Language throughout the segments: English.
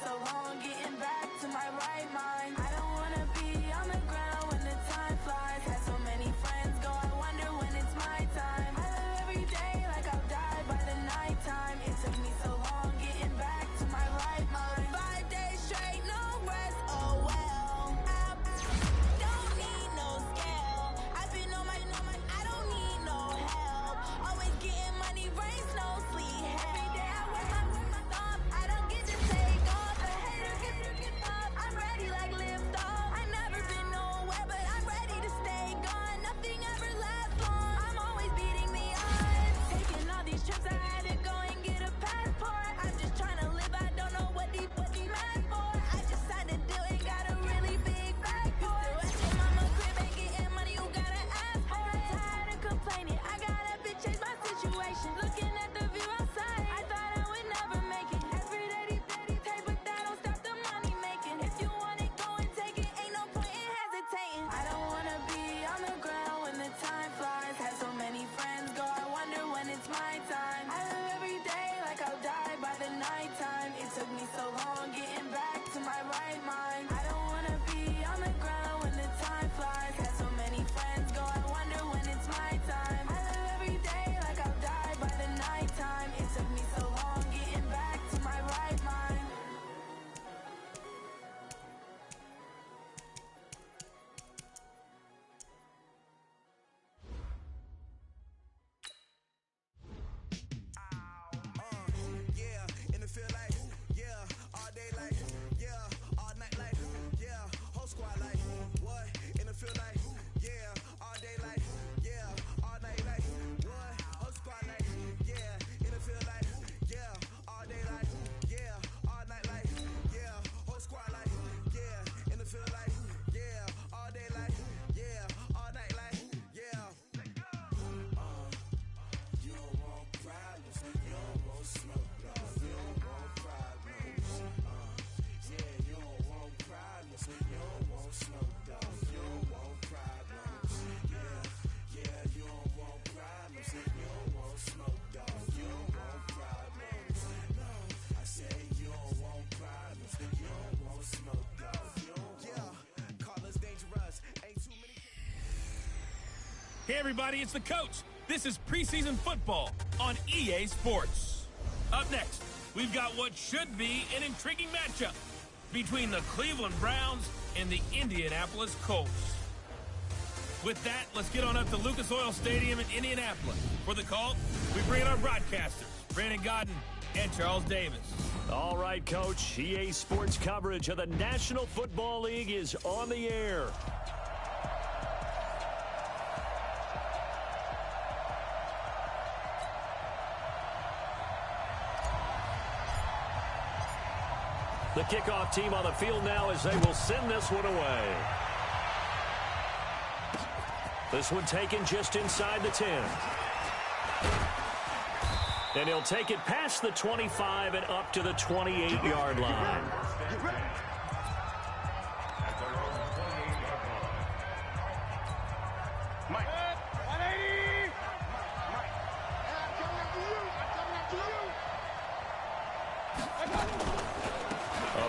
so long getting back to my right mind. I don't wanna be on the ground when the time flies. Had so many friends go, I wonder when it's my time. I live every day like I'll die by the nighttime. It took me so long getting back to my right mind. 5 days straight, no rest, oh well. I don't need no scale. I've been on my, I don't need no help. Always getting money, rains, no sleep. Every day I work my thumb. I don't get to take off. The haters get up. I'm ready like lift off. I never been nowhere, but I'm ready to stay gone. Nothing ever lasts long. I'm always beating the odds. Taking all these trips, I had to go and get a passport. I'm just trying to live. I don't know what these mad for. I just signed a deal and got a really big bag for it. Still at your mama crib and getting money, you gotta ask for it. I'm tired of complaining. I gotta bitch change my situation. Looking at the view outside, I thought I would never make it. Every day they take, but that don't stop the money making. If you want it, go and take it. Ain't no point in hesitating. I don't wanna be on the ground when the time flies. Had so many friends go, I wonder when it's my time. I live every day like I'll die by the nighttime. It took me so long getting back to my right mind. I don't wanna be on the ground when the time flies. Had so many friends go, I wonder when it's my time. I live every day like I'll die by the nighttime. It took me so long getting back to my right mind. Yeah, in the field like, yeah, all day like, yeah, all night like, yeah, whole squad like, what? In the field like, yeah, all day like, yeah, all night like, what? Whole squad like, yeah, in the field like, yeah, all day like, yeah, all night like, yeah, whole squad like, yeah, in the field like, yeah, all day like, yeah, all night like, yeah. You don't want problems, you don't want smoke, dog. You don't want problems. Yeah, you don't want problems, you don't want smoke, dog. You don't want problems. Yeah, you don't want problems, you don't want smoke, dog. You don't want problems. No, I say you don't want problems, you don't want smoke, dog. You don't want. Call us dangerous. Ain't too many. Hey everybody, it's the coach. This is preseason football on EA Sports. Up next, we've got what should be an intriguing matchup between the Cleveland Browns and the Indianapolis Colts. With that, let's get on up to Lucas Oil Stadium in Indianapolis. For the call, we bring in our broadcasters, Brandon Godden and Charles Davis. All right, Coach. EA Sports coverage of the National Football League is on the air. The kickoff team on the field now as they will send this one away. This one taken just inside the 10. And he'll take it past the 25 and up to the 28-yard line.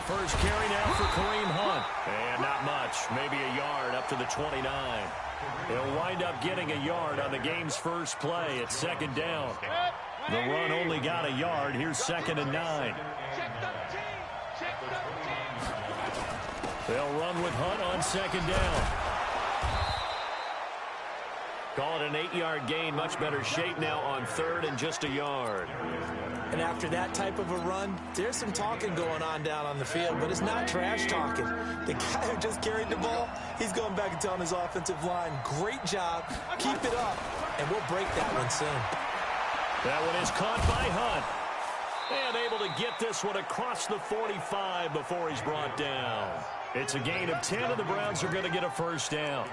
First carry now for Kareem Hunt. And not much. Maybe a yard up to the 29. He'll wind up getting a yard on the game's first play. It's second down. The run only got a yard. Here's 2nd and 9. They'll run with Hunt on 2nd down. Call it an 8-yard gain. Much better shape now on 3rd and just a yard. And after that type of a run, there's some talking going on down on the field, but it's not trash talking. The guy who just carried the ball, he's going back and telling his offensive line, great job, keep it up, and we'll break that one soon. That one is caught by Hunt. And able to get this one across the 45 before he's brought down. It's a gain of 10, and the Browns are going to get a first down.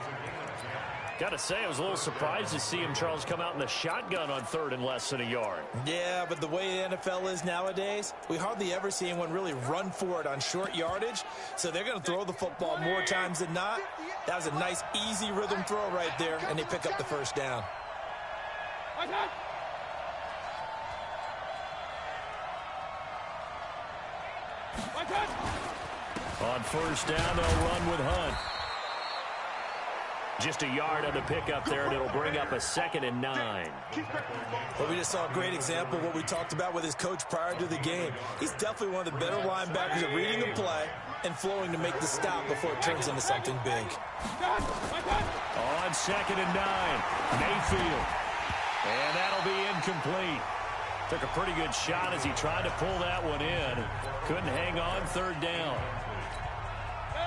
Got to say, I was a little surprised to see him, Charles, come out in the shotgun on 3rd and less than a yard. Yeah, but the way the NFL is nowadays, we hardly ever see anyone really run for it on short yardage. So they're going to throw the football more times than not. That was a nice, easy rhythm throw right there, and they pick up the first down. On first down, they'll run with Hunt. Just a yard on the pickup there, and it'll bring up a 2nd and 9. Well, we just saw a great example of what we talked about with his coach prior to the game. He's definitely one of the better linebackers at reading the play and flowing to make the stop before it turns into something big. On 2nd and 9, Mayfield. And that'll be incomplete. Took a pretty good shot as he tried to pull that one in. Couldn't hang on 3rd down.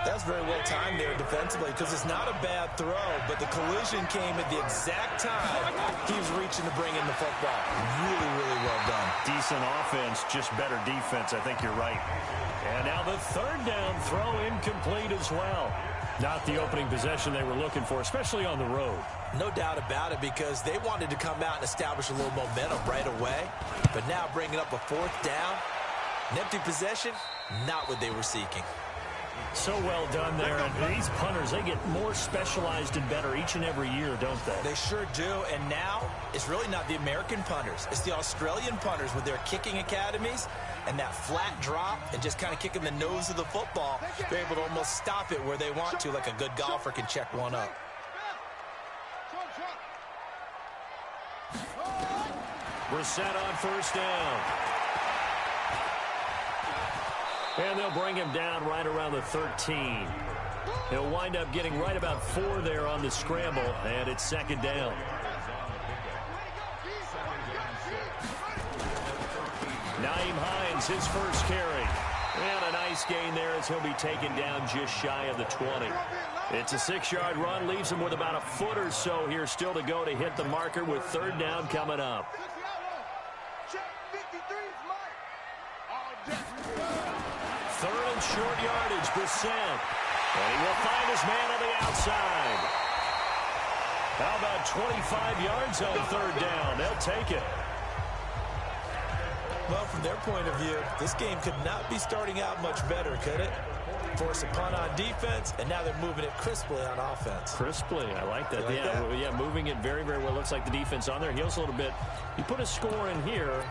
That's very well timed there defensively because it's not a bad throw, but the collision came at the exact time he was reaching to bring in the football. Really, really well done. Decent offense, just better defense. I think you're right. And now the 3rd down throw incomplete as well. Not the opening possession they were looking for, especially on the road. No doubt about it because they wanted to come out and establish a little momentum right away. But now bringing up a 4th down, an empty possession, not what they were seeking. So well done there. And these punters, they get more specialized and better each and every year, don't they? They sure do. And now it's really not the American punters. It's the Australian punters with their kicking academies and that flat drop and just kind of kicking the nose of the football. They're able to almost stop it where they want to, like a good golfer can check one up. Brissett on first down. And they'll bring him down right around the 13. He'll wind up getting right about 4 there on the scramble, and it's 2nd down. Nyheim Hines, his first carry. And a nice gain there as he'll be taken down just shy of the 20. It's a 6-yard run, leaves him with about a foot or so here still to go to hit the marker with 3rd down coming up. 3rd and short yardage, Brissett. And he will find his man on the outside. How about 25 yards on 3rd down? They'll take it. Well, from their point of view, this game could not be starting out much better, could it? Force a punt on defense, and now they're moving it crisply on offense. Crisply, I like that. Like that? Yeah, moving it very, very well. Looks like the defense on there heals a little bit. You put a score in here,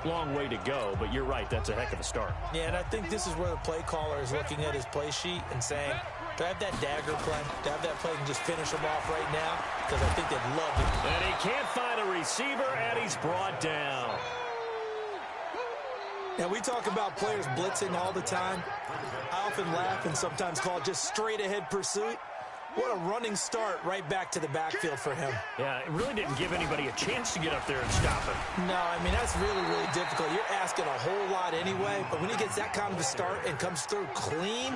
long way to go, but you're right, that's a heck of a start. Yeah, and I think this is where the play caller is looking at his play sheet and saying, do I have that dagger play? Do I have that play and just finish him off right now? Because I think they'd love it. And he can't find a receiver, and he's brought down. Now, we talk about players blitzing all the time. I often laugh and sometimes call it just straight-ahead pursuit. What a running start right back to the backfield for him. Yeah, it really didn't give anybody a chance to get up there and stop him. No, I mean, that's really, really difficult. You're asking a whole lot anyway, but when he gets that kind of a start and comes through clean,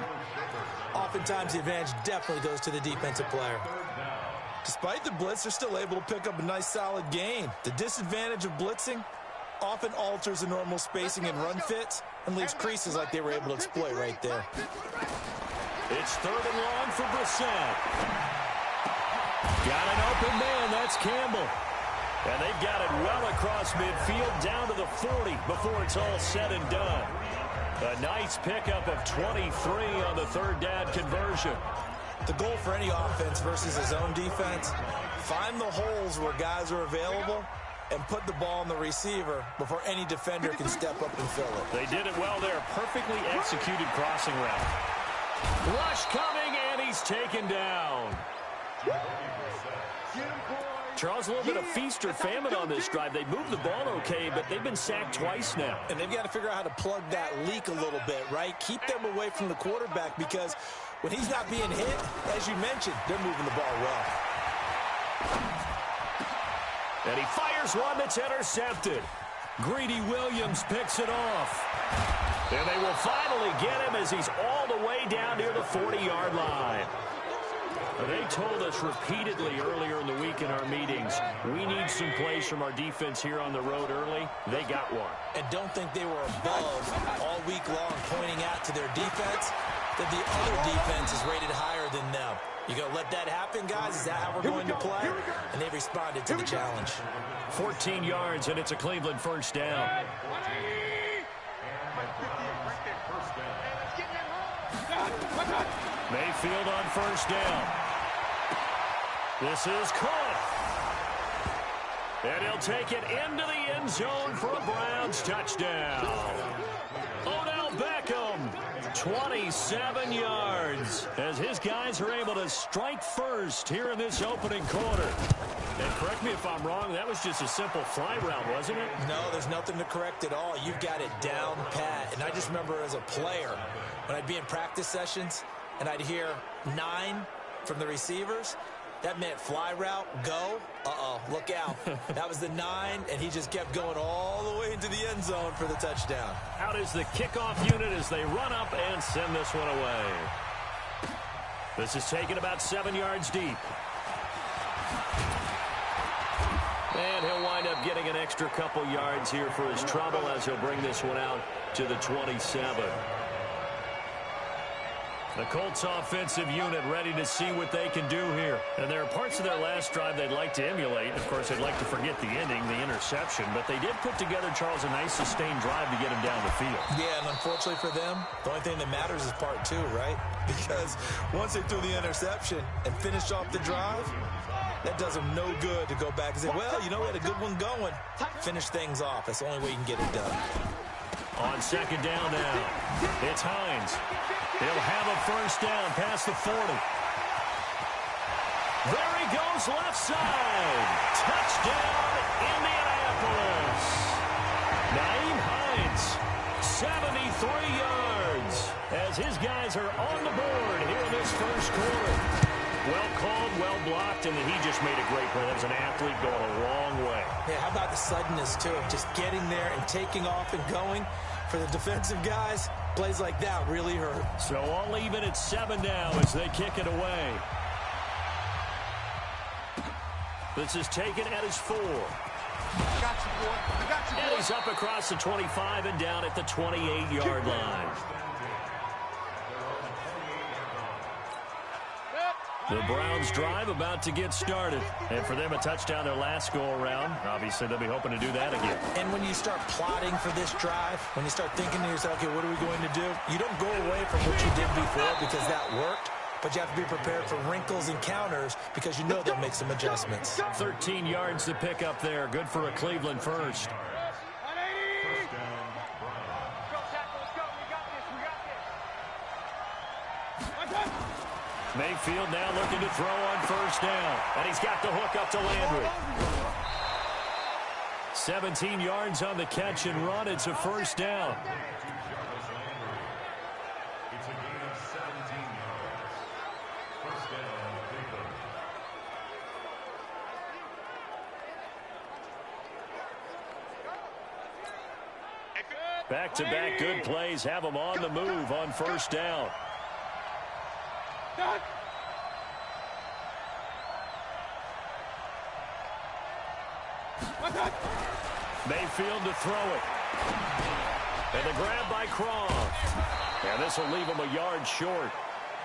oftentimes the advantage definitely goes to the defensive player. Despite the blitz, they're still able to pick up a nice, solid gain. The disadvantage of blitzing often alters the normal spacing and run fits and leaves creases like they were able to exploit right there. It's 3rd and long for Brissett. Got an open man, that's Campbell. And they've got it well across midfield down to the 40 before it's all said and done. A nice pickup of 23 on the 3rd down conversion. The goal for any offense versus his own defense, find the holes where guys are available and put the ball on the receiver before any defender can step up and fill it. They did it well there. Perfectly executed crossing route. Rush coming, and he's taken down. Charles, a little bit of feast or famine on this drive. They moved the ball okay, but they've been sacked twice now. And they've got to figure out how to plug that leak a little bit, right? Keep them away from the quarterback because when he's not being hit, as you mentioned, they're moving the ball well. And he fires one that's intercepted. Greedy Williams picks it off. And they will finally get him as he's all the way down near the 40-yard line. They told us repeatedly earlier in the week in our meetings, we need some plays from our defense here on the road early. They got one. And don't think they were above all week long pointing out to their defense that the other defense is rated higher than them. You going to let that happen, guys? Is that how we're going to play? And they've responded to the challenge. 14 yards, and it's a Cleveland first down. Mayfield on first down. This is caught. And he'll take it into the end zone for a Browns touchdown. Odell Beckham 27 yards as his guys are able to strike first here in this opening quarter. And correct me if I'm wrong, that was just a simple fly route, wasn't it? No, there's nothing to correct at all. You've got it down pat. And I just remember as a player, when I'd be in practice sessions and I'd hear 9 from the receivers, that meant fly route, go. Uh-oh, look out. That was the 9, and he just kept going all the way into the end zone for the touchdown. Out is the kickoff unit as they run up and send this one away. This is taken about 7 yards deep. And he'll wind up getting an extra couple yards here for his trouble as he'll bring this one out to the 27. The Colts offensive unit ready to see what they can do here. And there are parts of their last drive they'd like to emulate. Of course, they'd like to forget the ending, the interception. But they did put together, Charles, a nice sustained drive to get him down the field. Yeah, and unfortunately for them, the only thing that matters is part 2, right? Because once they threw the interception and finished off the drive, that does them no good to go back and say, well, you know, we had a good one going. Finish things off. That's the only way you can get it done. On second down now, it's Hines. He'll have a first down past the 40. There he goes left side. Touchdown, Indianapolis. Nyheim Hines, 73 yards as his guys are on the board here in this first quarter. Well called, well blocked, and he just made a great play. That was an athlete going a long way. Yeah, how about the suddenness, too, of just getting there and taking off and going? For the defensive guys, plays like that really hurt. So all even at 7 now as they kick it away. This is taken at his 4. I got you, boy. I got you, boy. And he's up across the 25 and down at the 28-yard line. The Browns drive about to get started. And for them, a touchdown their last go-around. Obviously, they'll be hoping to do that again. And when you start plotting for this drive, when you start thinking to yourself, okay, what are we going to do? You don't go away from what you did before because that worked. But you have to be prepared for wrinkles and counters because you know they'll make some adjustments. 13 yards to pick up there. Good for a Cleveland first. Mayfield now looking to throw on first down. And he's got the hook up to Landry. 17 yards on the catch and run. It's a first down. Back-to-back good plays have them on the move on first down. Mayfield to throw it. And the grab by Croft. And this will leave him a yard short.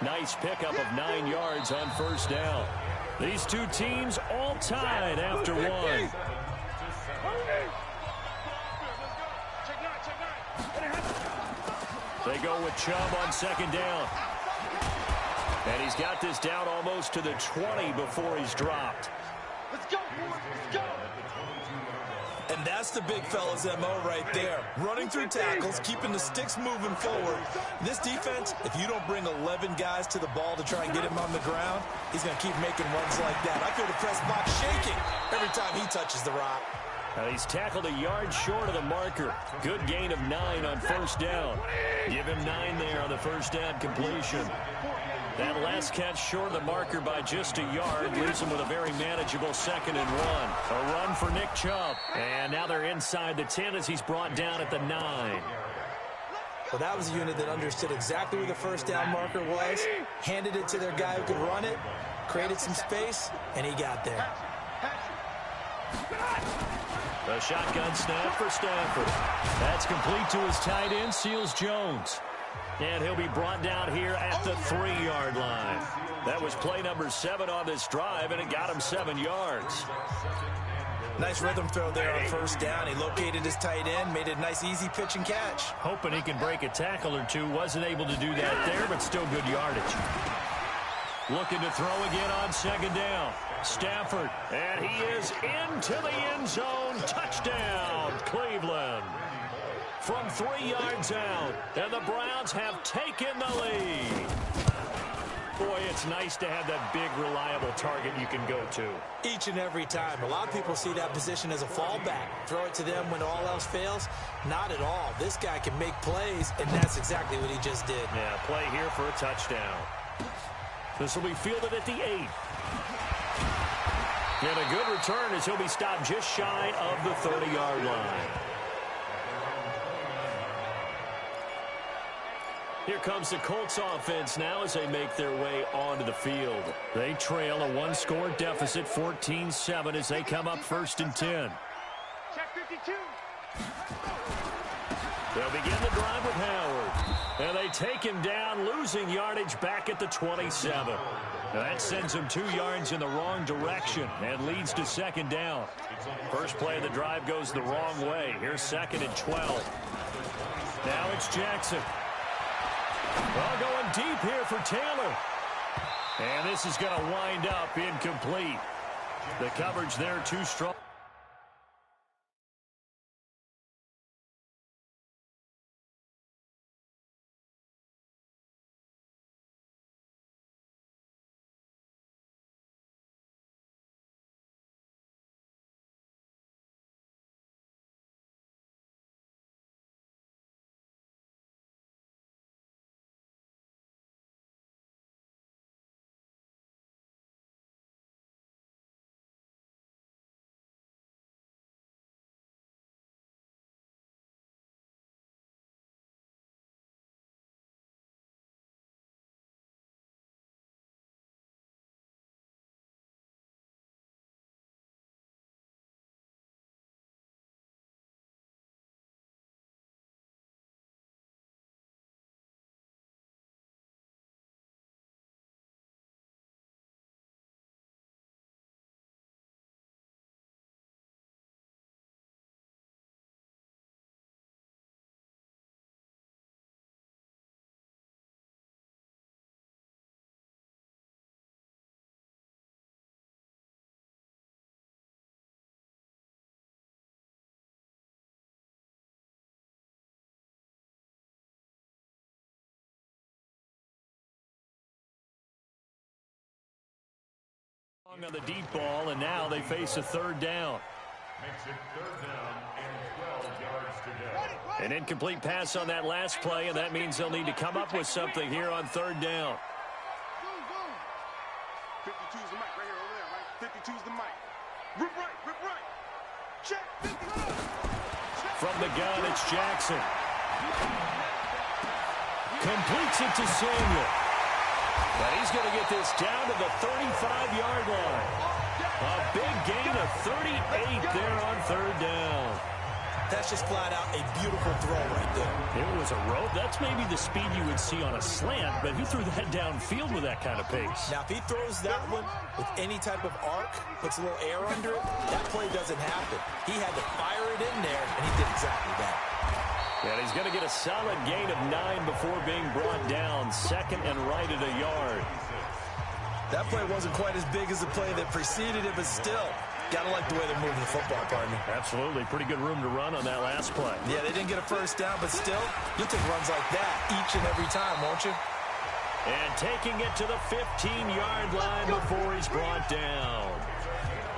Nice pickup of 9 yards on first down. These two teams all tied after one. They go with Chubb on second down. And he's got this down almost to the 20 before he's dropped. Let's go, boys. Let's go. And that's the big fella's MO right there. Running through tackles, keeping the sticks moving forward. This defense, if you don't bring 11 guys to the ball to try and get him on the ground, he's going to keep making runs like that. I feel the press box shaking every time he touches the rock. Now he's tackled a yard short of the marker. Good gain of 9 on first down. Give him 9 there on the first down completion. That last catch short of the marker by just a yard leaves him with a very manageable 2nd and 1. A run for Nick Chubb. And now they're inside the 10 as he's brought down at the 9. Well, that was a unit that understood exactly where the first down marker was, handed it to their guy who could run it, created some space, and he got there. The shotgun snap for Stafford. That's complete to his tight end, Seals-Jones. And he'll be brought down here at the 3-yard line. That was play number 7 on this drive, and it got him 7 yards. Nice rhythm throw there on first down. He located his tight end, made a nice easy pitch and catch. Hoping he can break a tackle or two. Wasn't able to do that there, but still good yardage. Looking to throw again on second down. Stafford, and he is into the end zone. Touchdown, Cleveland. from 3 yards out. And the Browns have taken the lead. Boy, it's nice to have that big, reliable target you can go to. Each and every time. A lot of people see that position as a fallback. Throw it to them when all else fails. Not at all. This guy can make plays, and that's exactly what he just did. Yeah, play here for a touchdown. This will be fielded at the 8. And a good return as he'll be stopped just shy of the 30-yard line. Here comes the Colts offense now as they make their way onto the field. They trail a one-score deficit, 14-7, as they come up 1st and 10. Check 52. They'll begin the drive with Howard. And they take him down, losing yardage back at the 27. Now that sends him 2 yards in the wrong direction and leads to 2nd down. First play of the drive goes the wrong way. Here's 2nd and 12. Now it's Jackson. Well, going deep here for Taylor. And this is going to wind up incomplete. The coverage there too strong. On the deep ball, and now they face a 3rd down. Makes it 3rd down and 12 yards to go. An incomplete pass on that last play, and that means they'll need to come up with something here on 3rd down. 52's the mic right here, over there, right? 52's the mic. Rip right. Check 50. From the gun, it's Jackson. Completes it to Samuel. But he's going to get this down to the 35-yard line. A big gain of 38 there on 3rd down. That's just flat out a beautiful throw right there. It was a rope. That's maybe the speed you would see on a slant, but he threw that downfield with that kind of pace. Now, if he throws that one with any type of arc, puts a little air under it, that play doesn't happen. He had to fire it in there, and he did exactly that. And he's going to get a solid gain of 9 before being brought down. 2nd and right at a yard. That play wasn't quite as big as the play that preceded it, but still, got to like the way they're moving the football, partner. Absolutely. Pretty good room to run on that last play. Yeah, they didn't get a 1st down, but still, you'll take runs like that each and every time, won't you? And taking it to the 15-yard line before he's brought down.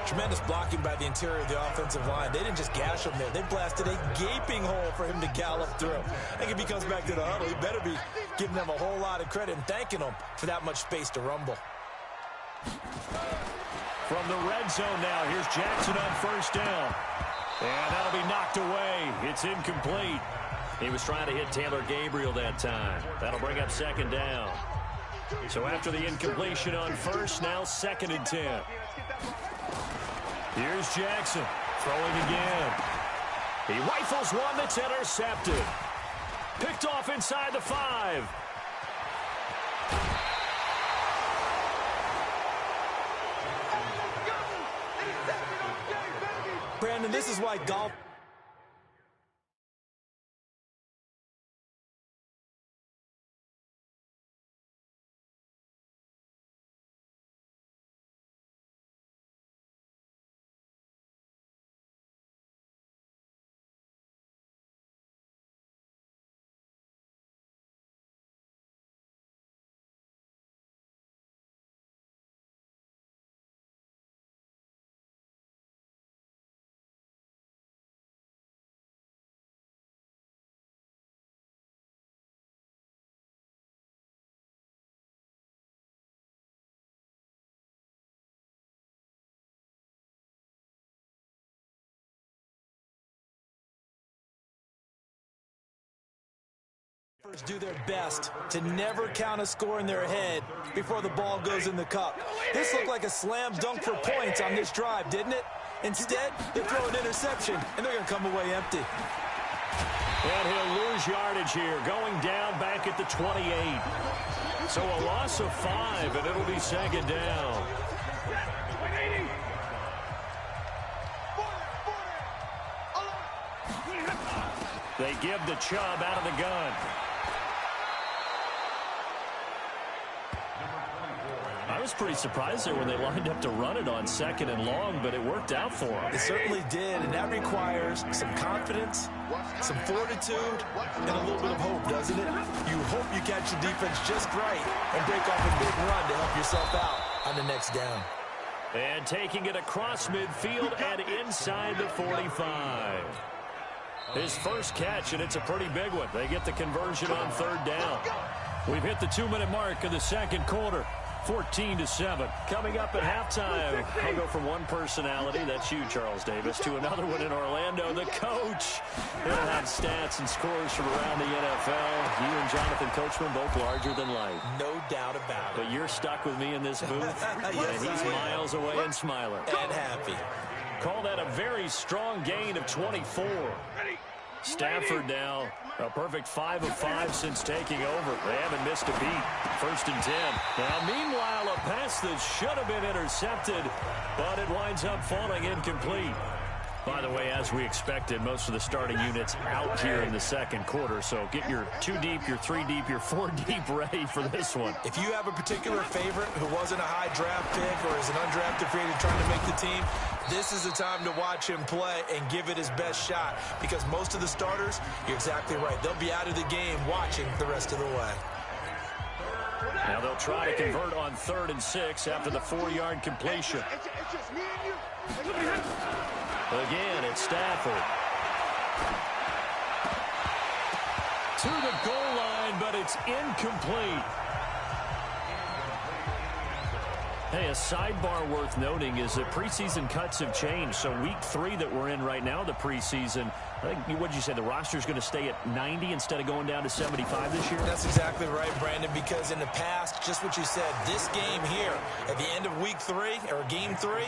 Tremendous blocking by the interior of the offensive line. They didn't just gash him there. They blasted a gaping hole for him to gallop through. I think if he comes back to the huddle, he better be giving them a whole lot of credit and thanking them for that much space to rumble. From the red zone now, here's Jackson on 1st down. And that'll be knocked away. It's incomplete. He was trying to hit Taylor Gabriel that time. That'll bring up 2nd down. So after the incompletion on 1st, now 2nd and 10. Here's Jackson throwing again. He rifles one that's intercepted. Picked off inside the 5. Brandon, this is why golf Do their best to never count a score in their head before the ball goes in the cup. This looked like a slam dunk for points on this drive, didn't it? Instead, they throw an interception, and they're going to come away empty. And he'll lose yardage here, going down back at the 28. So a loss of 5, and it'll be second down. They give the Chubb out of the gun. I was pretty surprised there when they lined up to run it on 2nd and long, but it worked out for them. It certainly did, and that requires some confidence, some fortitude, and a little bit of hope, doesn't it? You hope you catch the defense just right and break off a big run to help yourself out on the next down. And taking it across midfield and inside the 45. His first catch, and it's a pretty big one. They get the conversion on 3rd down. We've hit the 2-minute mark of the second quarter. 14-7. Coming up at halftime, I'll go from one personality, that's you, Charles Davis, to another one in Orlando, the coach. He'll have stats and scores from around the NFL. You and Jonathan Coachman both larger than life. No doubt about it. But you're stuck with me in this booth, Yes, and he's miles away and smiling. And happy. Call that a very strong gain of 24. Stafford now a perfect 5 of 5 since taking over. They haven't missed a beat. 1st and 10. Now, meanwhile, a pass that should have been intercepted, but it winds up falling incomplete. By the way, as we expected, most of the starting units out here in the second quarter. So get your 2 deep, your 3 deep, your 4 deep ready for this one. If you have a particular favorite who wasn't a high draft pick or is an undrafted free agent trying to make the team, this is the time to watch him play and give it his best shot, because most of the starters, you're exactly right, they'll be out of the game watching the rest of the way. Now they'll try to convert on 3rd and 6 after the 4-yard completion. It's just me and you. Again, it's Stafford. To the goal line, but it's incomplete. Hey, a sidebar worth noting is that preseason cuts have changed. So week 3 that we're in right now, the preseason, I think, what did you say, the roster's going to stay at 90 instead of going down to 75 this year? That's exactly right, Brandon, because in the past, just what you said, this game here, at the end of week 3, or game 3,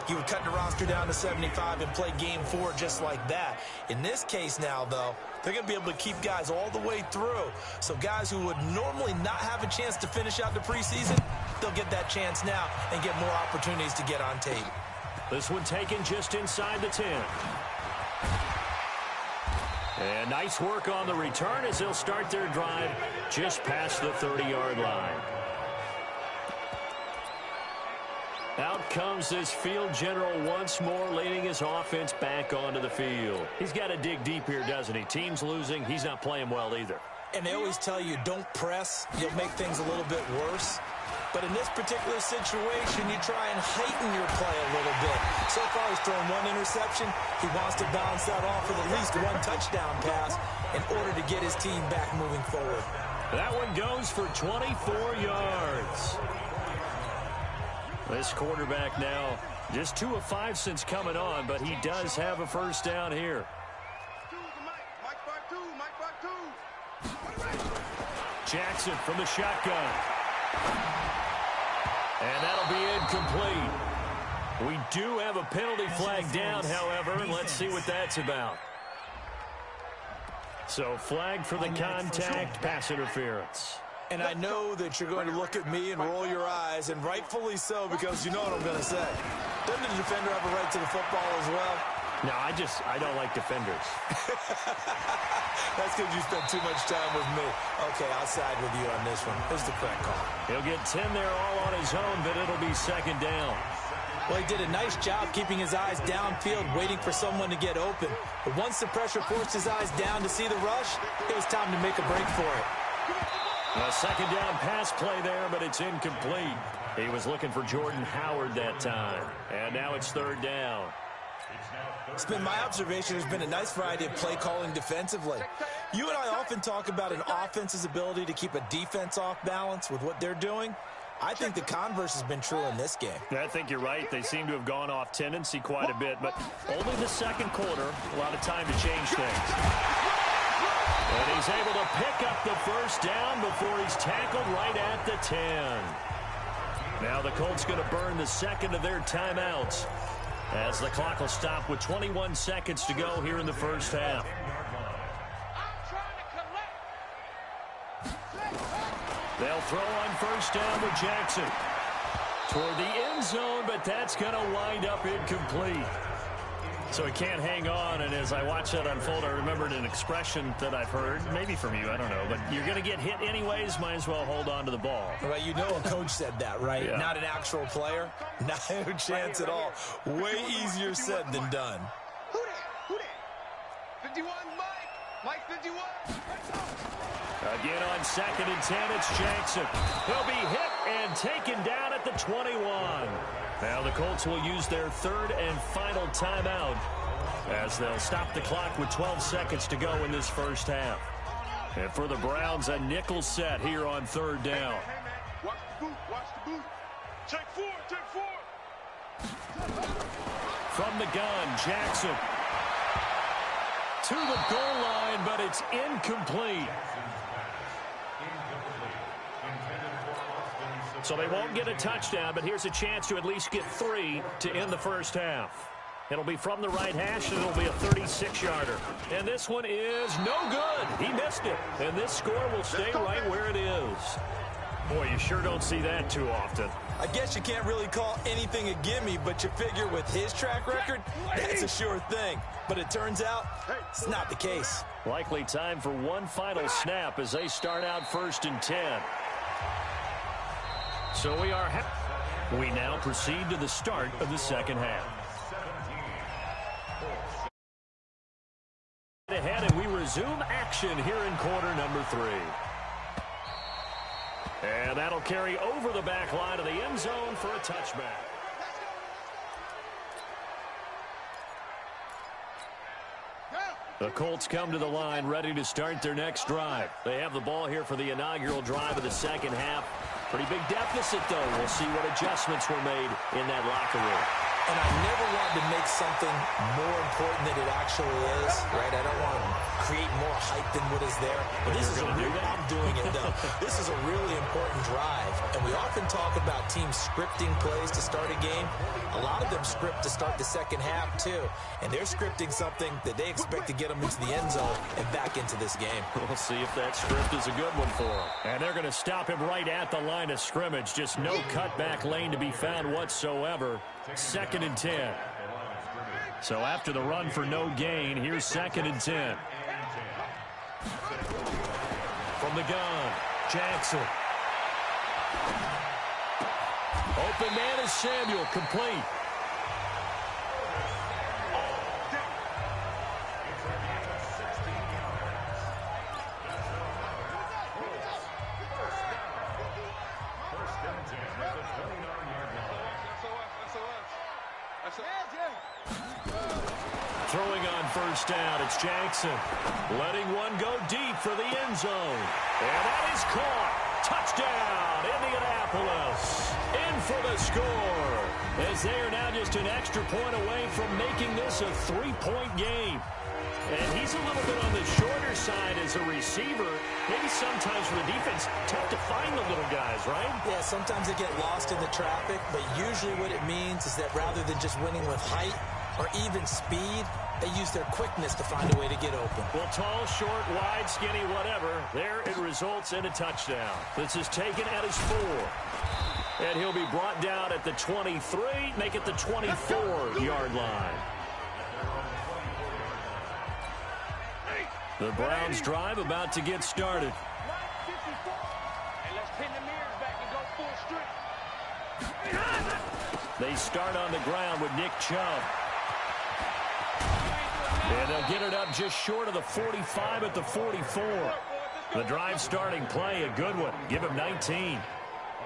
he would cut the roster down to 75 and play game 4 just like that. In this case now, though, they're going to be able to keep guys all the way through. So guys who would normally not have a chance to finish out the preseason, they'll get that chance now and get more opportunities to get on tape. This one taken just inside the 10. And nice work on the return as they'll start their drive just past the 30-yard line. Out comes this field general once more, leading his offense back onto the field. He's got to dig deep here, doesn't he? Team's losing. He's not playing well either. And they always tell you, don't press. You'll make things a little bit worse. But in this particular situation, you try and heighten your play a little bit. So far, he's thrown 1 interception. He wants to bounce that off with at least 1 touchdown pass in order to get his team back moving forward. That one goes for 24 yards. This quarterback now just 2 of 5 since coming on, but he does have a first down here. Jackson from the shotgun. And that'll be incomplete. We do have a penalty flag down, however, and let's see what that's about. So flag for the contact, pass interference. And I know that you're going to look at me and roll your eyes, and rightfully so, because you know what I'm going to say. Doesn't the defender have a right to the football as well? No, I don't like defenders. That's because you spent too much time with me. Okay, I'll side with you on this one. Here's the correct call. He'll get 10 there all on his own, but it'll be second down. Well, he did a nice job keeping his eyes downfield, waiting for someone to get open. But once the pressure forced his eyes down to see the rush, it was time to make a break for it. A second down pass play there, but it's incomplete. He was looking for Jordan Howard that time. And now it's third down. It's been my observation there's been a nice variety of play calling defensively. You and I often talk about an offense's ability to keep a defense off balance with what they're doing. I think the converse has been true in this game. I think you're right. They seem to have gone off tendency quite a bit, but only the second quarter, a lot of time to change things. And he's able to pick up the first down before he's tackled right at the 10. Now the Colts going to burn the second of their timeouts as the clock will stop with 21 seconds to go here in the first half. They'll throw on first down with Jackson toward the end zone, but that's going to wind up incomplete. So he can't hang on, and as I watch that unfold, I remembered an expression that I've heard, maybe from you, I don't know, but you're going to get hit anyways, might as well hold on to the ball. Well, you know a coach said that, right? Yeah. Not an actual player. Not a chance at all. Way easier said than done. Who that? Who that? 51, Mike 51. Again on 2nd and 10, it's Jackson. He'll be hit and taken down at the 21. Now the Colts will use their third and final timeout as they'll stop the clock with 12 seconds to go in this first half. And for the Browns, a nickel set here on third down. Hey, man. Watch the boot. Watch the boot. Take four. From the gun, Jackson to the goal line, but it's incomplete. So they won't get a touchdown, but here's a chance to at least get 3 to end the first half. It'll be from the right hash, and it'll be a 36-yarder. And this one is no good. He missed it. And this score will stay right where it is. Boy, you sure don't see that too often. I guess you can't really call anything a gimme, but you figure with his track record, that's a sure thing. But it turns out it's not the case. Likely time for one final snap as they start out 1st and 10. So we now proceed to the start of the second half. Ahead, and we resume action here in quarter number 3. And that'll carry over the back line of the end zone for a touchback. The Colts come to the line ready to start their next drive. They have the ball here for the inaugural drive of the second half. Pretty big deficit, though. We'll see what adjustments were made in that locker room. And I never wanted to make something more important than it actually is, right? I don't want to create more hype than what is there. But this is a real, I'm doing it, though. This is a really important drive. And we often talk about teams scripting plays to start a game. A lot of them script to start the second half, too. And they're scripting something that they expect to get them into the end zone and back into this game. We'll see if that script is a good one for them. And they're going to stop him right at the line of scrimmage. Just no cutback lane to be found whatsoever. 2nd and 10. So after the run for no gain, here's 2nd and 10. From the gun, Jackson. Open man is Samuel, complete. Throwing on first down, it's Jackson. Letting one go deep for the end zone. And that is caught. Touchdown, Indianapolis. In for the score. As they are now just an extra point away from making this a 3-point game. And he's a little bit on the shorter side as a receiver. Maybe sometimes for the defense, tough to find the little guys, right? Yeah, sometimes they get lost in the traffic, but usually what it means is that rather than just winning with height or even speed, they use their quickness to find a way to get open. Well, tall, short, wide, skinny, whatever. There it results in a touchdown. This is taken at his 4. And he'll be brought down at the 23, make it the 24-yard line. The Browns drive about to get started. And let's pin the mirrors back and go full strength. They start on the ground with Nick Chubb. And they'll get it up just short of the 45 at the 44. The drive starting play, a good one. Give him 19.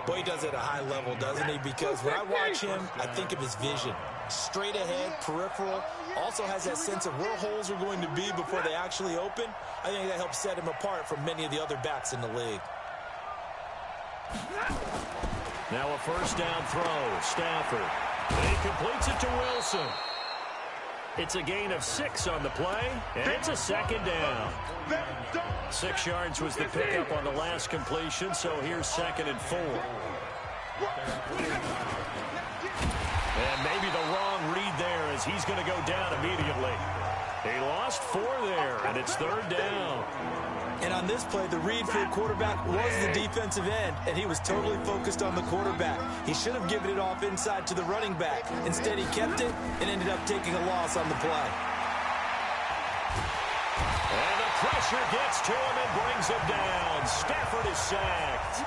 Boy, he does it at a high level, doesn't he? Because when I watch him, I think of his vision. Straight ahead, peripheral. Also has that sense of where holes are going to be before they actually open. I think that helps set him apart from many of the other backs in the league. Now a first down throw. Stafford. And he completes it to Wilson. It's a gain of 6 on the play, and it's a second down. 6 yards was the pickup on the last completion, so here's 2nd and 4. And maybe the wrong read there as he's going to go down immediately. He lost 4 there, and it's 3rd down. And on this play, the read for the quarterback was the defensive end, and he was totally focused on the quarterback. He should have given it off inside to the running back. Instead, he kept it and ended up taking a loss on the play. And the pressure gets to him and brings him down. Stafford is sacked.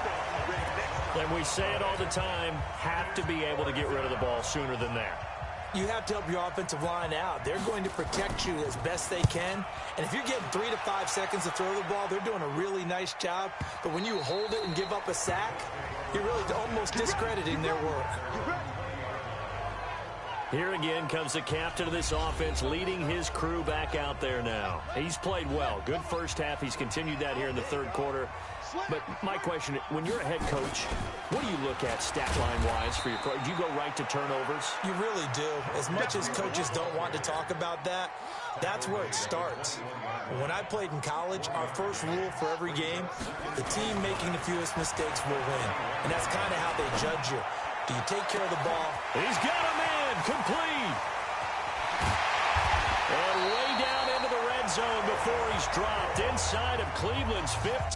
And we say it all the time, have to be able to get rid of the ball sooner than that. You have to help your offensive line out. They're going to protect you as best they can. And if you're getting 3 to 5 seconds to throw the ball, they're doing a really nice job. But when you hold it and give up a sack, you're really almost discrediting their work. Here again comes the captain of this offense leading his crew back out there now. He's played well. Good first half. He's continued that here in the 3rd quarter. But my question, when you're a head coach, what do you look at stat line-wise for your coach? Do you go right to turnovers? You really do. As much as coaches don't want to talk about that, that's where it starts. When I played in college, our first rule for every game, the team making the fewest mistakes will win. And that's kind of how they judge you. Do you take care of the ball? He's got a man complete. And way down into the red zone before he's dropped inside of Cleveland's 50.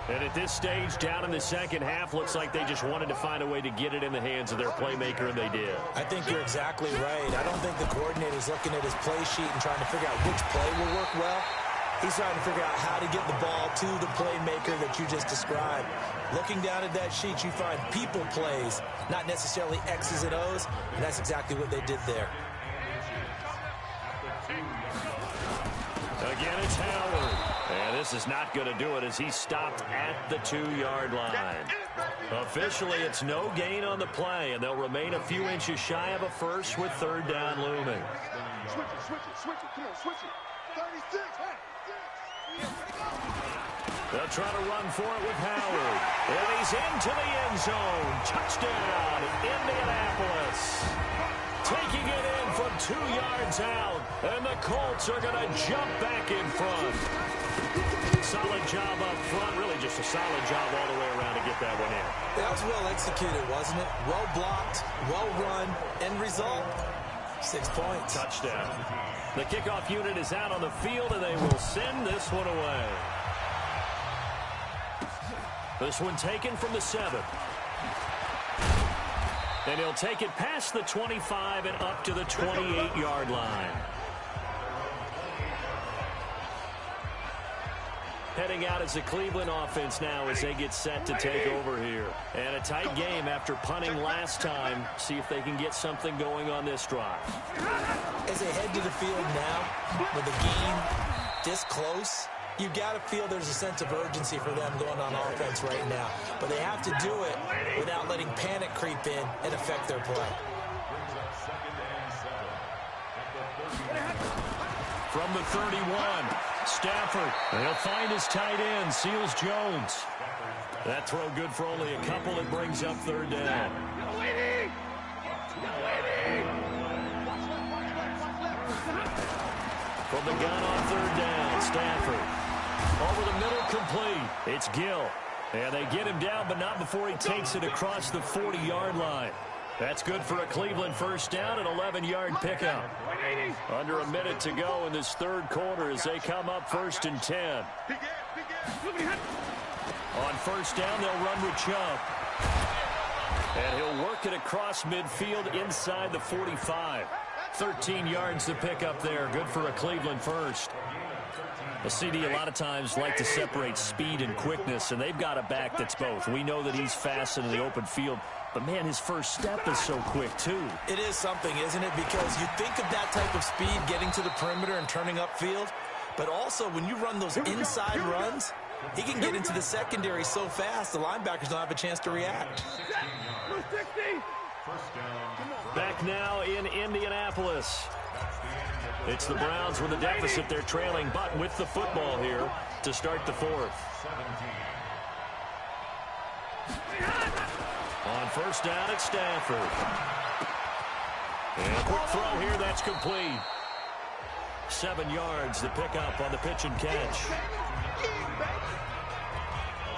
And at this stage, down in the second half, looks like they just wanted to find a way to get it in the hands of their playmaker, and they did. I think you're exactly right. I don't think the coordinator's looking at his play sheet and trying to figure out which play will work well. He's trying to figure out how to get the ball to the playmaker that you just described. Looking down at that sheet, you find people plays, not necessarily X's and O's, and that's exactly what they did there. Again, it's Howard. And this is not going to do it as he's stopped at the 2-yard line. Officially, it's no gain on the play, and they'll remain a few inches shy of a first with 3rd down looming. Switch it. Come on, switch it. 36, They'll try to run for it with Howard. And he's into the end zone. Touchdown, Indianapolis. Taking it in from 2 yards out. And the Colts are going to jump back in front. Solid job up front. Really just a solid job all the way around to get that one in. That was well executed, wasn't it? Well blocked, well run. End result, 6 points. Touchdown. The kickoff unit is out on the field, and they will send this one away. This one taken from the 7. And he'll take it past the 25 and up to the 28-yard line. Heading out as the Cleveland offense now as they get set to take over here. And a tight game after punting last time. See if they can get something going on this drive. As they head to the field now, with the game this close, you've got to feel there's a sense of urgency for them going on offense right now. But they have to do it without letting panic creep in and affect their play. From the 31, Stafford. He'll find his tight end, Seals Jones. That throw good for only a couple. It brings up 3rd down. From the gun on 3rd down, Stafford. Over the middle, complete. It's Gill. And they get him down, but not before he takes it across the 40-yard line. That's good for a Cleveland first down, an 11-yard pickup. Under a minute to go in this 3rd quarter as they come up 1st and 10. On 1st down, they'll run with Chubb. And he'll work it across midfield inside the 45. 13 yards to pick up there. Good for a Cleveland first. The CD a lot of times like to separate speed and quickness, and they've got a back that's both. We know that he's fast in the open field, but, man, his first step is so quick, too. It is something, isn't it? Because you think of that type of speed getting to the perimeter and turning upfield, but also when you run those inside runs, He can get into the secondary so fast, the linebackers don't have a chance to react. Back now in Indianapolis. It's the Browns with a deficit. They're trailing, but with the football here to start the fourth. On first down, it's Stafford. And a quick throw here, that's complete. 7 yards to pick up on the pitch and catch.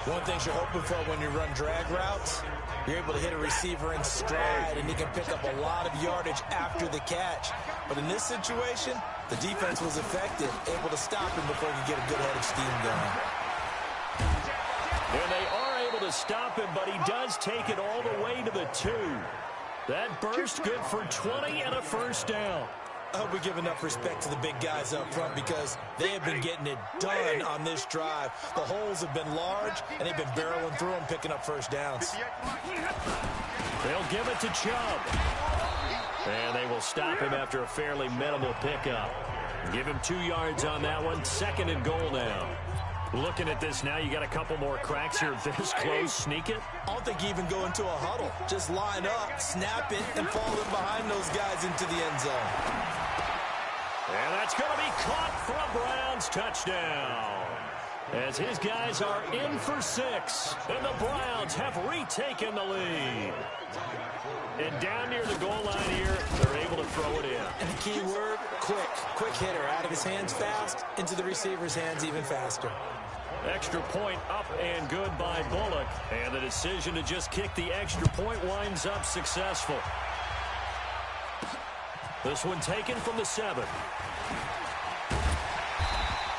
One thing you're hoping for when you run drag routes, you're able to hit a receiver in stride, and he can pick up a lot of yardage after the catch. But in this situation, the defense was effective, able to stop him before he could get a good head of steam going. And they are able to stop him, but he does take it all the way to the 2. That burst good for 20 and a first down. I hope we give enough respect to the big guys up front because they have been getting it done on this drive. The holes have been large, and they've been barreling through them, picking up first downs. They'll give it to Chubb. And they will stop him after a fairly minimal pickup. Give him 2 yards on that one. 2nd and goal now. Looking at this now, you got a couple more cracks here. This close, sneak it. I don't think you even go into a huddle. Just line up, snap it, and fall in behind those guys into the end zone. And that's going to be caught for a Browns touchdown. As his guys are in for 6. And the Browns have retaken the lead. And down near the goal line here, they're able to throw it in. And the key word, quick. Quick hitter. Out of his hands fast, into the receiver's hands even faster. Extra point up and good by Bullock. And the decision to just kick the extra point winds up successful. This one taken from the 7.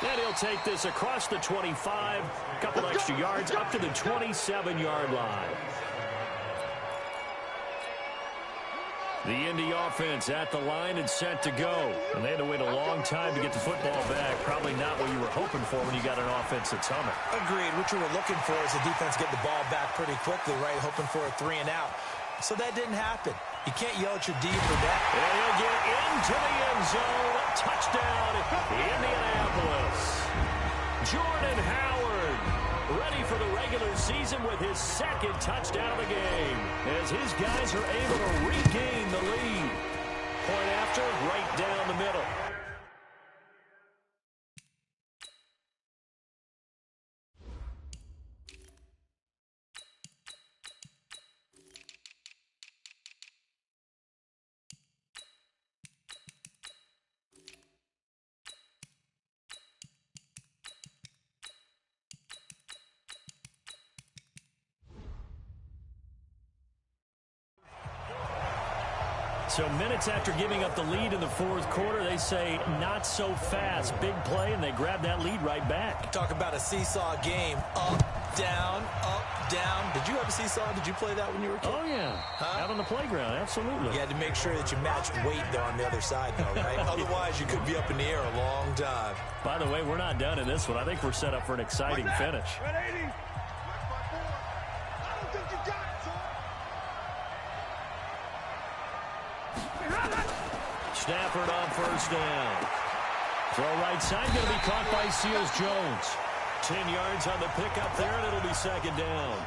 And he'll take this across the 25. A couple extra yards up to the 27-yard line. The Indy offense at the line and set to go. And they had to wait a long time to get the football back. Probably not what you were hoping for when you got an offense that's humming. Agreed. What you were looking for is the defense get the ball back pretty quickly, right? Hoping for a 3 and out. So that didn't happen. You can't yell at your D for that. And he'll get into the end zone. Touchdown, Indianapolis. Jordan Howard ready for the regular season with his 2nd touchdown of the game as his guys are able to regain the lead. Point after, right down the middle. So minutes after giving up the lead in the 4th quarter, they say not so fast. Big play, and they grab that lead right back. Talk about a seesaw game. Up, down, up, down. Did you have a seesaw? Did you play that when you were a kid? Oh, yeah. Out on the playground, absolutely. You had to make sure that you matched weight there on the other side, though, right? Otherwise, you could be up in the air a long time. By the way, we're not done in this one. I think we're set up for an exciting finish. Stafford on first down. Throw right side, going to be caught by Seals-Jones. 10 yards on the pickup there, and it'll be 2nd down.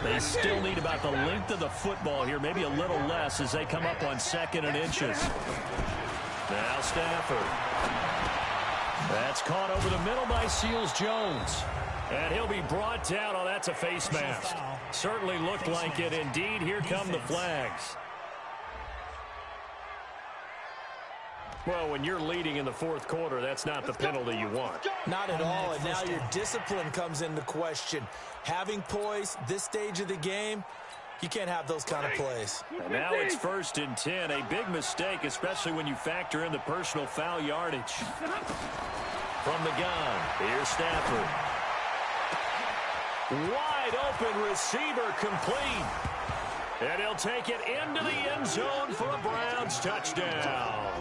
They still need about the length of the football here, maybe a little less as they come up on 2nd and inches. Now Stafford. That's caught over the middle by Seals-Jones. And he'll be brought down. Oh, that's a face mask. Certainly looked like it. Indeed, here come the flags. Well, when you're leading in the 4th quarter, that's not the penalty you want. Not at all, and now your discipline comes into question. Having poise this stage of the game, you can't have those kind of plays. And now it's 1st and 10, a big mistake, especially when you factor in the personal foul yardage. From the gun, here's Stafford. Wide open receiver complete. And he'll take it into the end zone for a Browns touchdown.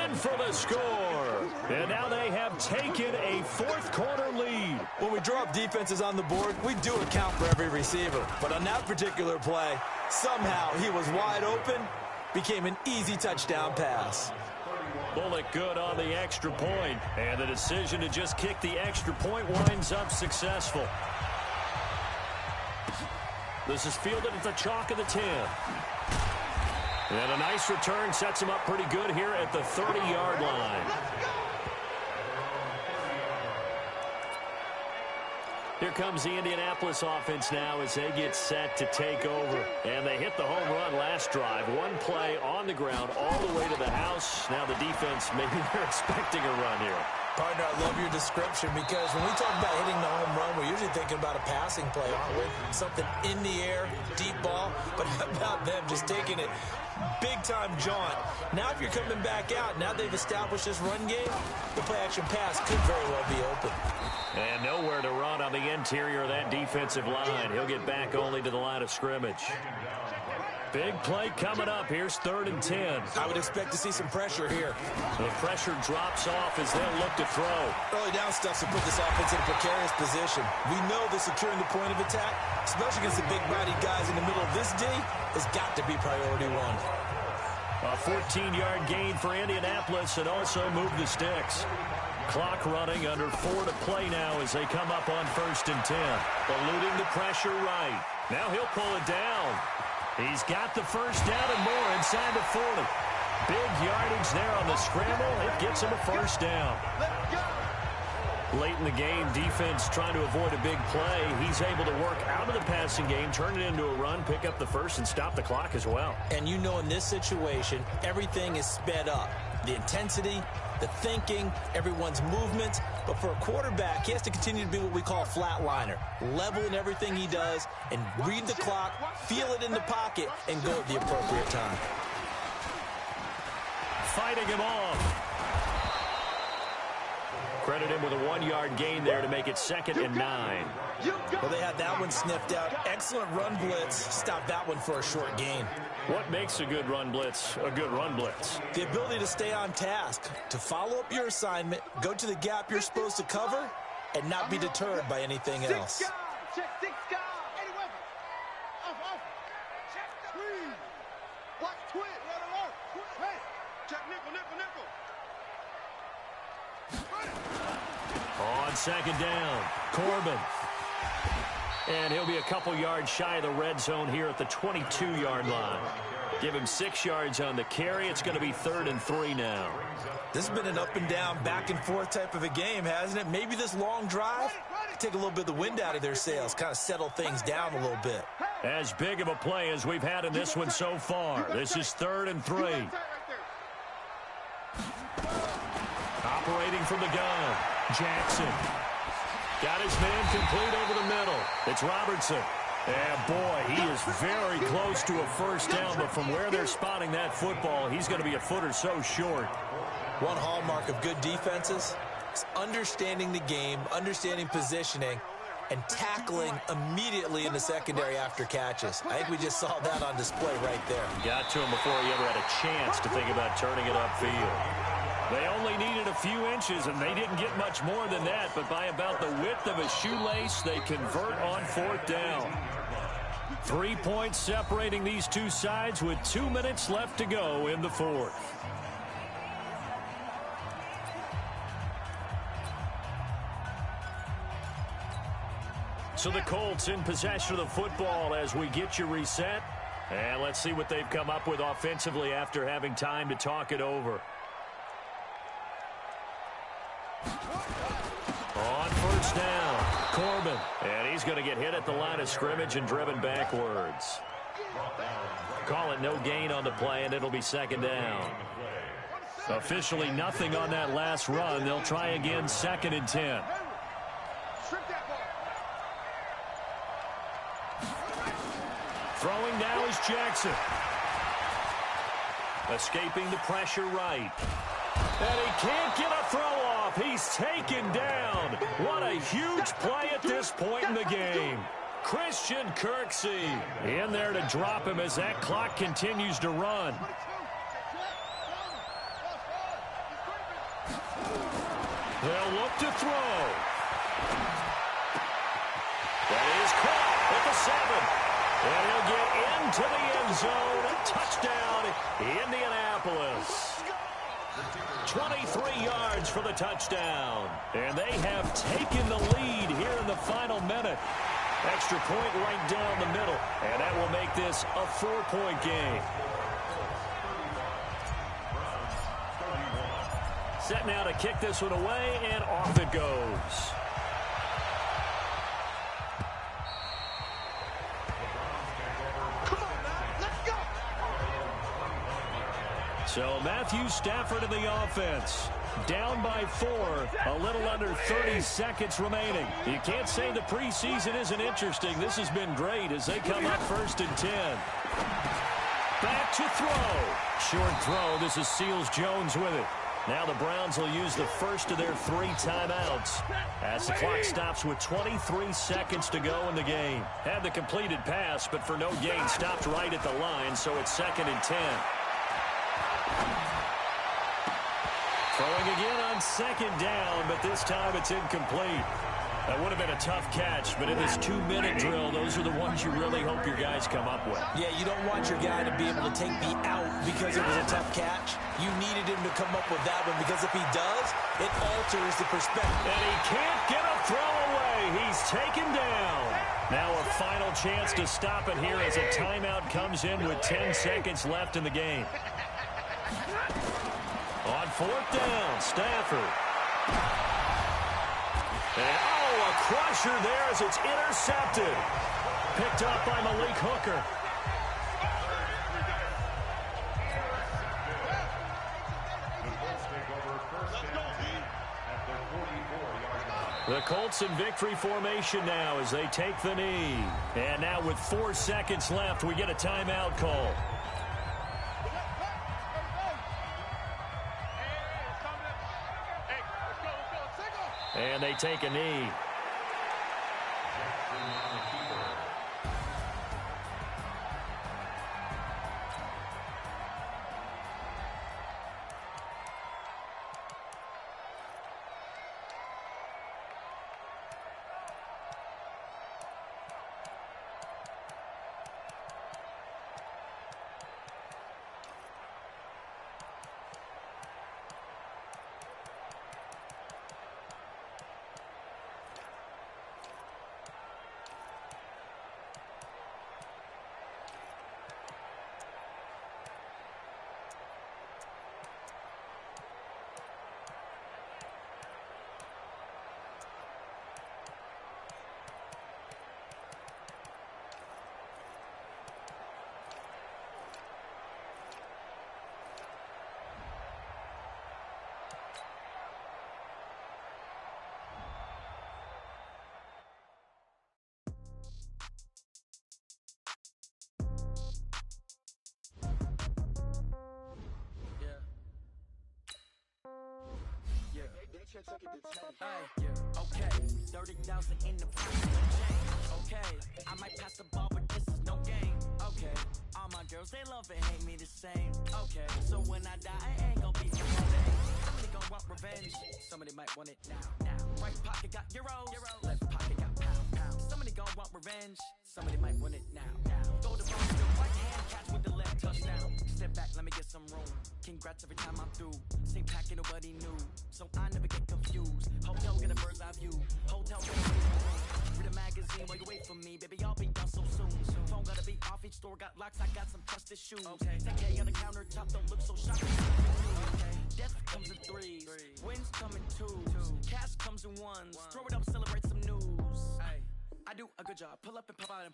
In for the score. And now they have taken a 4th quarter lead. When we draw up defenses on the board, we do account for every receiver. But on that particular play, somehow he was wide open, became an easy touchdown pass. Bullock good on the extra point, and the decision to just kick the extra point winds up successful. This is fielded at the chalk of the 10. And a nice return sets him up pretty good here at the 30-yard line. Here comes the Indianapolis offense now as they get set to take over. And they hit the home run last drive. One play on the ground all the way to the house. Now the defense, maybe they're expecting a run here. Partner, I love your description because when we talk about hitting the home run, we're usually thinking about a passing play, aren't we? Something in the air, deep ball. But how about them just taking it big-time jaunt? Now if you're coming back out, now they've established this run game, the play-action pass could very well be open. And nowhere to run on the interior of that defensive line. He'll get back only to the line of scrimmage. Big play coming up. Here's 3rd and 10. I would expect to see some pressure here. The pressure drops off as they'll look to throw. Early down stuff to put this offense in a precarious position. We know that securing the point of attack, especially against the big-bodied guys in the middle of this D, has got to be priority one. A 14-yard gain for Indianapolis and also move the sticks. Clock running, under 4 to play now as they come up on 1st and 10. Eluding the pressure right. Now he'll pull it down. He's got the first down and more inside the 40. Big yardage there on the scramble. It gets him a first down. Late in the game, defense trying to avoid a big play. He's able to work out of the passing game, turn it into a run, pick up the first, and stop the clock as well. And you know in this situation, everything is sped up. The intensity, the thinking, everyone's movement. But for a quarterback, he has to continue to be what we call a flatliner. Level in everything he does and read the clock, feel it in the pocket, and go at the appropriate time. Fighting him off. Credit him with a 1-yard gain there to make it 2nd and 9. Well, they had that one sniffed out. Excellent run blitz. Stop that one for a short gain. What makes a good run blitz a good run blitz? The ability to stay on task, to follow up your assignment, go to the gap you're supposed to cover, and not be deterred by anything else. Check 6 guys. Any weapon. Off. Check the twin. Watch twin. Red alert. Hey. Check nickel. On 2nd down, Corbin. And he'll be a couple yards shy of the red zone here at the 22-yard line. Give him 6 yards on the carry. It's going to be 3rd and 3 now. This has been an up and down, back and forth type of a game, hasn't it? Maybe this long drive could take a little bit of the wind out of their sails, kind of settle things down a little bit. As big of a play as we've had in this one so far. This is 3rd and 3. Operating from the gun, Jackson. Got his man complete over the middle. It's Robertson. And boy, he is very close to a first down, but from where they're spotting that football, he's going to be a foot or so short. One hallmark of good defenses is understanding the game, understanding positioning, and tackling immediately in the secondary after catches. I think we just saw that on display right there. Got to him before he ever had a chance to think about turning it upfield. They only needed a few inches, and they didn't get much more than that, but by about the width of a shoelace, they convert on 4th down. 3 points separating these two sides with 2 minutes left to go in the 4th. So the Colts in possession of the football as we get you reset. And let's see what they've come up with offensively after having time to talk it over. On 1st down, Corbin. And he's going to get hit at the line of scrimmage and driven backwards. Call it no gain on the play, and it'll be 2nd down. Officially nothing on that last run. They'll try again 2nd and 10. Throwing now is Jackson. Escaping the pressure right. And he can't get a throw off. He's taken down. What a huge play at this point in the game. Christian Kirksey in there to drop him as that clock continues to run. They'll look to throw. That is caught at the 7. And he'll get into the end zone. Touchdown, Indianapolis. 23 yards for the touchdown. And they have taken the lead here in the final minute. Extra point right down the middle. And that will make this a 4-point game. Set now to kick this one away, and off it goes. Come on now, let's go. So Matthew Stafford in the offense. Down by 4, a little under 30 seconds remaining. You can't say the preseason isn't interesting. This has been great as they come up 1st and 10. Back to throw. Short throw. This is Seals-Jones with it. Now the Browns will use the first of their 3 timeouts as the clock stops with 23 seconds to go in the game. Had the completed pass, but for no gain, stopped right at the line, so it's 2nd and 10. Throwing again on 2nd down, but this time it's incomplete. That would have been a tough catch, but in this 2-minute drill, those are the ones you really hope your guys come up with. Yeah, you don't want your guy to be able to take the out because it was a tough catch. You needed him to come up with that one because if he does, it alters the perspective. And he can't get a throw away. He's taken down. Now a final chance to stop it here as a timeout comes in with 10 seconds left in the game. On 4th down, Stafford. And, a crusher there as it's intercepted. Picked up by Malik Hooker. The Colts in victory formation now as they take the knee. And now with 4 seconds left, we get a timeout call. And they take a knee. Okay, 30,000 in the pocket, okay, I might pass the ball, but this is no game. Okay, all my girls, they love and hate me the same. Okay, so when I die, I ain't gonna be for one day. Somebody gonna want revenge, somebody might want it now. Right pocket got euros, left pocket got pound. Somebody gonna want revenge, somebody might want it now. Throw the ball with the right hand, catch with the left, touchdown. Step back, let me get some room. Congrats every time I'm through. Same packet, nobody knew, so I never get confused. Hotel get a bird's eye view. Hotel get a room. Read a magazine while you wait for me, baby. I'll be done so soon. Phone gotta be off. Each store got locks. I got some trusted shoes. Okay. 10K on the countertop. Don't look so shocked. Okay. Death comes in threes. Wins come in twos. Cash comes in ones. Throw it up, celebrate some news. I do a good job. Pull up and pop out and